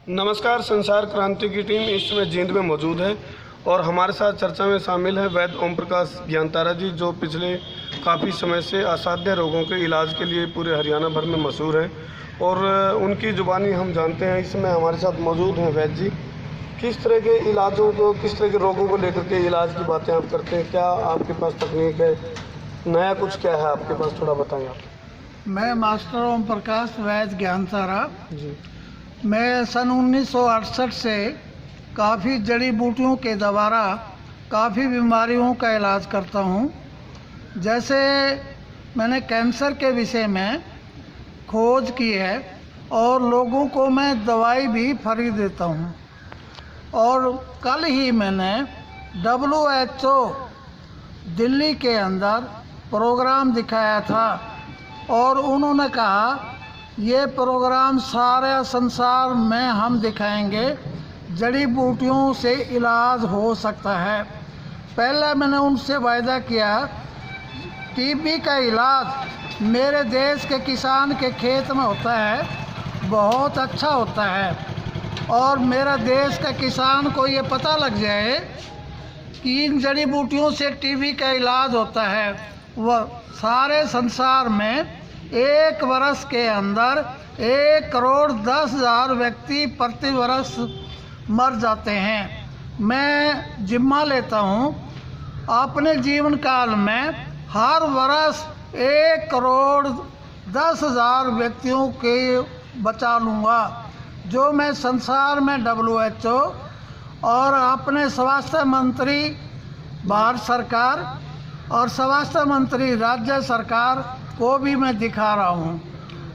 नमस्कार। संसार क्रांति की टीम इस समय जींद में मौजूद है और हमारे साथ चर्चा में शामिल है वैद्य ओम प्रकाश ज्ञानतारा जी, जो पिछले काफ़ी समय से असाध्य रोगों के इलाज के लिए पूरे हरियाणा भर में मशहूर हैं और उनकी जुबानी हम जानते हैं। इस समय हमारे साथ मौजूद हैं वैद्य जी। किस तरह के इलाजों को, किस तरह के रोगों को लेकर के इलाज की बातें आप करते हैं? क्या आपके पास तकनीक है? नया कुछ क्या है आपके पास, थोड़ा बताएँ आप। मैं मास्टर ओम प्रकाश वैद्य ज्ञानतारा जी। मैं सन 1968 से काफ़ी जड़ी बूटियों के द्वारा काफ़ी बीमारियों का इलाज करता हूँ। जैसे मैंने कैंसर के विषय में खोज की है और लोगों को मैं दवाई भी फ्री देता हूँ। और कल ही मैंने WHO दिल्ली के अंदर प्रोग्राम दिखाया था और उन्होंने कहा ये प्रोग्राम सारे संसार में हम दिखाएंगे, जड़ी बूटियों से इलाज हो सकता है। पहले मैंने उनसे वायदा किया टीबी का इलाज मेरे देश के किसान के खेत में होता है, बहुत अच्छा होता है। और मेरा देश का किसान को ये पता लग जाए कि इन जड़ी बूटियों से टीबी का इलाज होता है, वह सारे संसार में 1 वर्ष के अंदर 1,10,00,000 व्यक्ति प्रति वर्ष मर जाते हैं। मैं जिम्मा लेता हूँ अपने जीवन काल में हर वर्ष 1,10,00,000 व्यक्तियों के बचा लूँगा, जो मैं संसार में WHO और अपने स्वास्थ्य मंत्री भारत सरकार और स्वास्थ्य मंत्री राज्य सरकार को भी मैं दिखा रहा हूँ।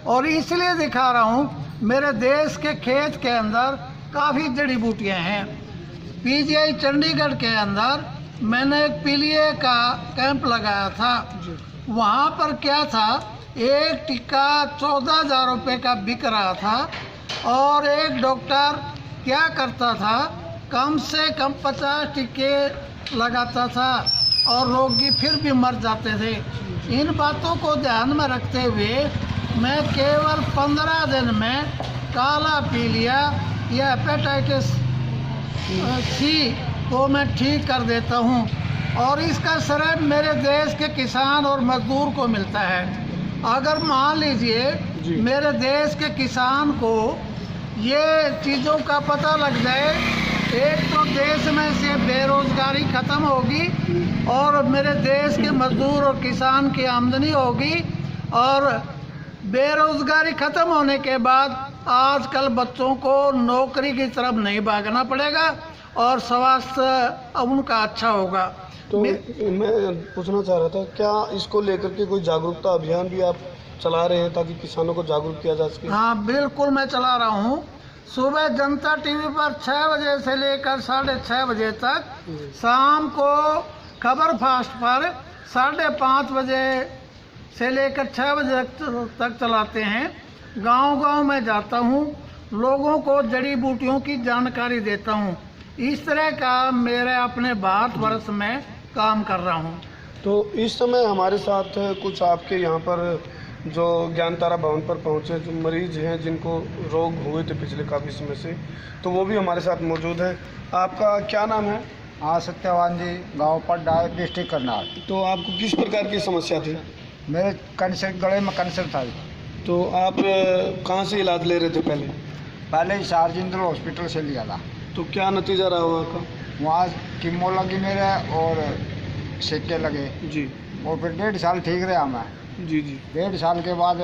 और इसलिए दिखा रहा हूँ, मेरे देश के खेत के अंदर काफ़ी जड़ी बूटियाँ हैं। PGI चंडीगढ़ के अंदर मैंने एक पीलिए का कैंप लगाया था। वहाँ पर क्या था, एक टीका 14,000 रुपये का बिक रहा था और एक डॉक्टर क्या करता था, कम से कम 50 टीके लगाता था और रोगी फिर भी मर जाते थे। इन बातों को ध्यान में रखते हुए मैं केवल 15 दिन में काला पीलिया या हेपेटाइटिस C को मैं ठीक कर देता हूँ और इसका श्रेय मेरे देश के किसान और मजदूर को मिलता है। अगर मान लीजिए मेरे देश के किसान को ये चीज़ों का पता लग जाए, एक तो देश में से बेरोजगारी ख़त्म होगी और मेरे देश के मजदूर और किसान की आमदनी होगी। और बेरोजगारी ख़त्म होने के बाद आजकल बच्चों को नौकरी की तरफ नहीं भागना पड़ेगा और स्वास्थ्य उनका अच्छा होगा। तो मैं पूछना चाह रहा था, क्या इसको लेकर के कोई जागरूकता अभियान भी आप चला रहे हैं ताकि किसानों को जागरूक किया जा सके? हाँ बिल्कुल, मैं चला रहा हूँ। सुबह जनता टीवी पर 6 बजे से लेकर 6:30 बजे तक, शाम को खबर फास्ट पर 5:30 बजे से लेकर 6 बजे तक चलाते हैं। गांव-गांव में जाता हूं, लोगों को जड़ी बूटियों की जानकारी देता हूं। इस तरह का मेरे अपने भारतवर्ष में काम कर रहा हूं। तो इस समय हमारे साथ कुछ आपके यहाँ पर जो ज्ञानतारा भवन पर पहुँचे जो मरीज हैं, जिनको रोग हुए थे पिछले काफ़ी समय से, तो वो भी हमारे साथ मौजूद है। आपका क्या नाम है? सत्यवान जी, गाँव पड्डा, डिस्ट्रिक्ट करनाल। तो आपको किस प्रकार की समस्या थी? मेरे कैंसर, गले में कैंसर था। तो आप कहाँ से इलाज ले रहे थे पहले? पहले हिसार जिंदल हॉस्पिटल से लिया था। तो क्या नतीजा रहा वहाँ का? वहाँ कीमो लगी मेरे और सिक्के लगे जी। और फिर 1.5 साल ठीक रहा मैं। जी। 1.5 साल के बाद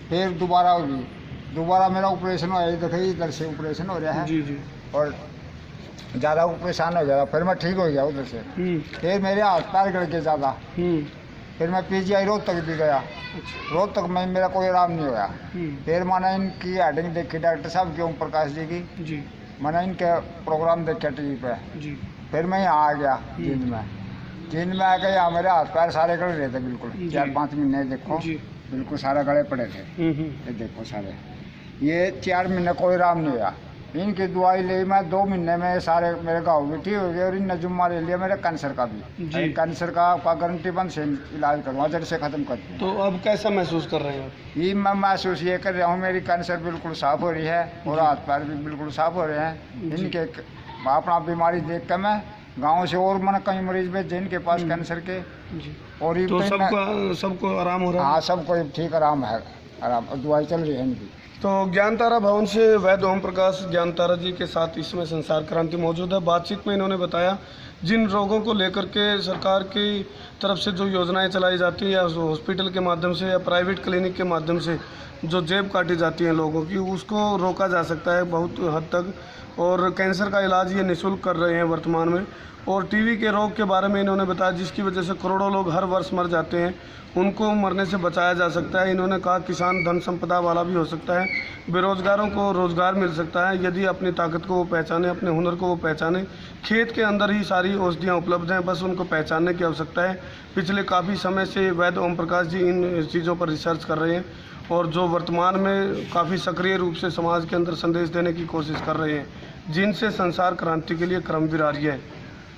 फिर दोबारा होगी, दोबारा मेरा ऑपरेशन हो गया। देखिए इधर से ऑपरेशन हो रहा है। जी। और ज़्यादा ऑपरेशन हो गया, फिर मैं ठीक हो गया उधर से। फिर मेरे हाथ पैर गड़ के ज़्यादा, फिर मैं PGI रोहतक भी गया। रोहतक में मेरा कोई आराम नहीं हुआ। फिर मैंने इनकी हेडिंग देखी डॉक्टर साहब की, ओम प्रकाश जी की। मैंने इनके प्रोग्राम देखा टीवी पे। फिर मैं यहाँ आ गया जींद में। जींद में आकर यहाँ मेरे हाथ पैर सारे गड़े रहे थे बिल्कुल। 4-5 महीने देखो बिल्कुल सारे गड़े पड़े थे। ये देखो सारे, ये 4 महीने कोई आराम नहीं हुआ। इनकी दवाई ली मैं 2 महीने में सारे मेरे गाँव भी ठीक हो गए और इनने जुम्मा ले लिया मेरे कैंसर का भी। जी। कैंसर का आपका गारंटी बंद से इलाज करवा जड़ से ख़त्म कर दिया। तो अब कैसा महसूस कर रहे हैं आप? ये मैं महसूस ये कर रहा हूँ मेरी कैंसर बिल्कुल साफ़ हो रही है और हाथ पैर भी बिल्कुल साफ़ हो रहे हैं। इनके अपना बीमारी देख कर मैं गाँव से और मैंने कई मरीज भेजे इनके पास कैंसर के। और ये तो सबको आराम हो रहा है? हाँ सबको ठीक आराम है, आराम दवाई चल रही है इनकी। तो ज्ञान तारा भवन से वैद्य ओम प्रकाश ज्ञान तारा जी के साथ इसमें संसार क्रांति मौजूद है। बातचीत में इन्होंने बताया जिन रोगों को लेकर के सरकार की तरफ से जो योजनाएं चलाई जाती हैं या हॉस्पिटल के माध्यम से या प्राइवेट क्लिनिक के माध्यम से जो जेब काटी जाती हैं लोगों की, उसको रोका जा सकता है बहुत हद तक। और कैंसर का इलाज ये निःशुल्क कर रहे हैं वर्तमान में। और टीबी के रोग के बारे में इन्होंने बताया जिसकी वजह से करोड़ों लोग हर वर्ष मर जाते हैं, उनको मरने से बचाया जा सकता है। इन्होंने कहा किसान धन संपदा वाला भी हो सकता है, बेरोजगारों को रोजगार मिल सकता है यदि अपनी ताकत को वो पहचाने, अपने हुनर को वो पहचाने। खेत के अंदर ही सारी औषधियाँ उपलब्ध हैं, बस उनको पहचानने की आवश्यकता है। पिछले काफ़ी समय से वैद्य ओम प्रकाश जी इन चीज़ों पर रिसर्च कर रहे हैं और जो वर्तमान में काफ़ी सक्रिय रूप से समाज के अंदर संदेश देने की कोशिश कर रहे हैं, जिनसे संसार क्रांति के लिए क्रमवीर आ रही है।